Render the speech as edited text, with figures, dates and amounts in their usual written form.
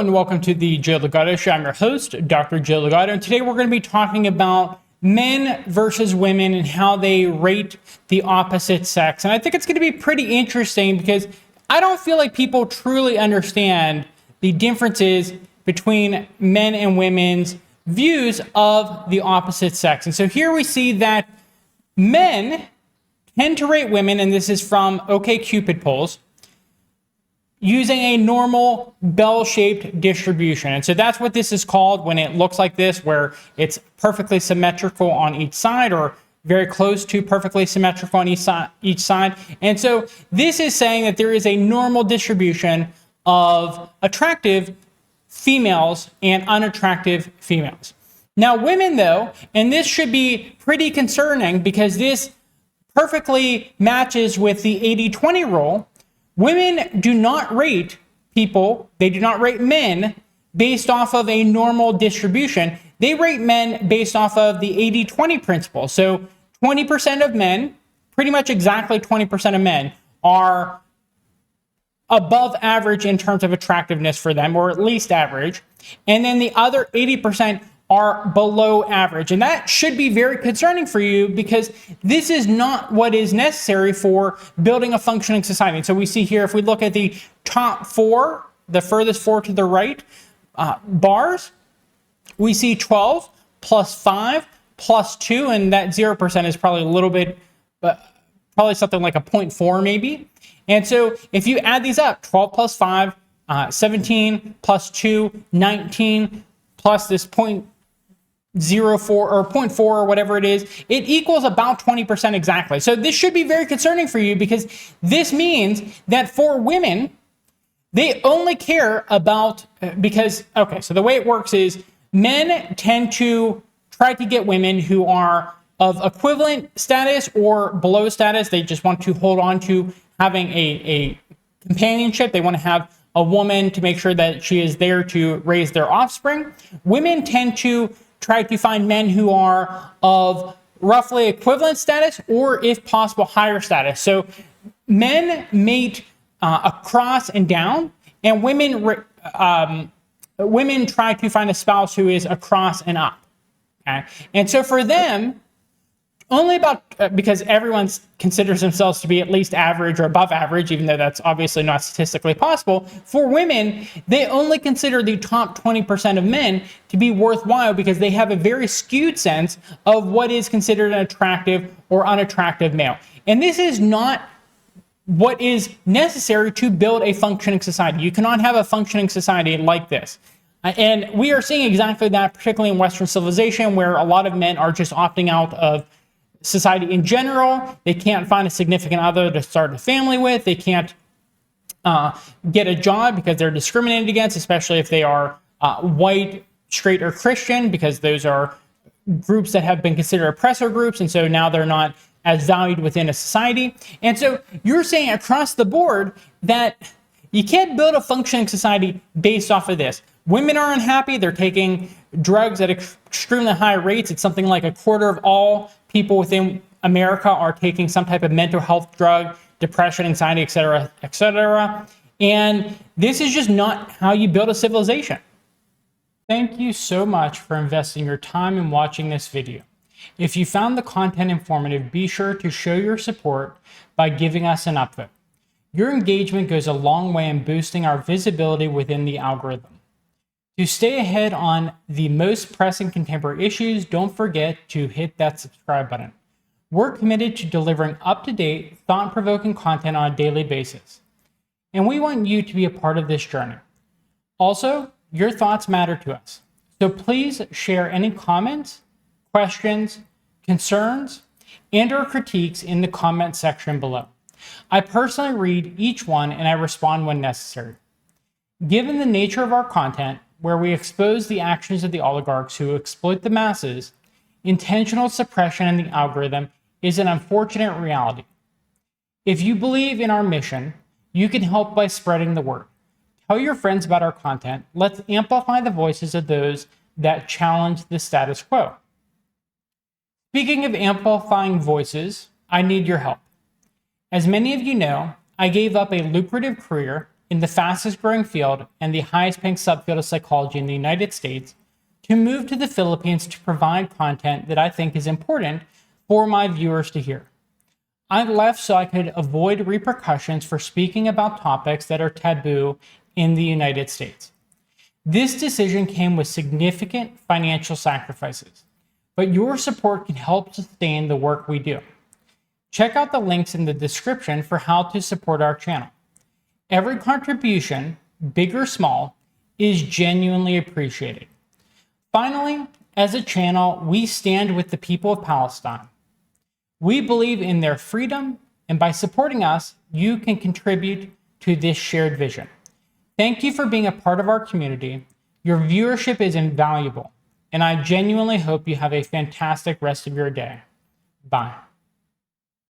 and welcome to the Joe Legato Show. I'm your host, Dr. Joe Legato, and today we're going to be talking about men versus women and how they rate the opposite sex. And I think it's going to be pretty interesting because I don't feel like people truly understand the differences between men and women's views of the opposite sex. And so here we see that men tend to rate women, and this is from OkCupid polls, using a normal bell-shaped distribution. And so that's what this is called when it looks like this, where it's perfectly symmetrical on each side or very close to perfectly symmetrical on each side. And so this is saying that there is a normal distribution of attractive females and unattractive females. Now, women, though, and this should be pretty concerning because this perfectly matches with the 80-20 rule. Women do not rate people, they do not rate men based off of a normal distribution. They rate men based off of the 80-20 principle. So 20% of men, pretty much exactly 20% of men, are above average in terms of attractiveness for them, or at least average. And then the other 80% are below average. And that should be very concerning for you because this is not what is necessary for building a functioning society. And so we see here, if we look at the top four, the furthest four to the right bars, we see 12 plus 5 plus 2, and that 0% is probably a little bit, probably something like a 0.4 maybe. And so if you add these up, 12 plus 5, 17 plus 2, 19 plus this 0.04 or 0.4 or whatever it is, it equals about 20% exactly. So this should be very concerning for you because this means that for women, they only care about, so the way it works is men tend to try to get women who are of equivalent status or below status. They just want to hold on to having a companionship. They want to have a woman to make sure that she is there to raise their offspring. Women tend to try to find men who are of roughly equivalent status or, if possible, higher status. So men mate across and down, and women try to find a spouse who is across and up. Okay, and so for them, only about, because everyone considers themselves to be at least average or above average, even though that's obviously not statistically possible, for women, they only consider the top 20% of men to be worthwhile because they have a very skewed sense of what is considered an attractive or unattractive male. And this is not what is necessary to build a functioning society. You cannot have a functioning society like this. And we are seeing exactly that, particularly in Western civilization, where a lot of men are just opting out of society in general. They can't find a significant other to start a family with. They can't get a job because they're discriminated against, especially if they are white, straight, or Christian, because those are groups that have been considered oppressor groups. And so now they're not as valued within a society. And so you're saying across the board that you can't build a functioning society based off of this. Women are unhappy. They're taking drugs at extremely high rates. It's something like a quarter of all people within America are taking some type of mental health drug, depression, anxiety, et cetera, et cetera. And this is just not how you build a civilization. Thank you so much for investing your time in watching this video. If you found the content informative, be sure to show your support by giving us an upvote. Your engagement goes a long way in boosting our visibility within the algorithm. To stay ahead on the most pressing contemporary issues, don't forget to hit that subscribe button. We're committed to delivering up-to-date, thought-provoking content on a daily basis, and we want you to be a part of this journey. Also, your thoughts matter to us, so please share any comments, questions, concerns, and/or critiques in the comment section below. I personally read each one and I respond when necessary. Given the nature of our content, where we expose the actions of the oligarchs who exploit the masses, intentional suppression in the algorithm is an unfortunate reality. If you believe in our mission, you can help by spreading the word. Tell your friends about our content. Let's amplify the voices of those that challenge the status quo. Speaking of amplifying voices, I need your help. As many of you know, I gave up a lucrative career in the fastest growing field and the highest paying subfield of psychology in the United States to move to the Philippines to provide content that I think is important for my viewers to hear. I left so I could avoid repercussions for speaking about topics that are taboo in the United States. This decision came with significant financial sacrifices, but your support can help sustain the work we do. Check out the links in the description for how to support our channel. Every contribution, big or small, is genuinely appreciated. Finally, as a channel, we stand with the people of Palestine. We believe in their freedom, and by supporting us, you can contribute to this shared vision. Thank you for being a part of our community. Your viewership is invaluable, and I genuinely hope you have a fantastic rest of your day. Bye.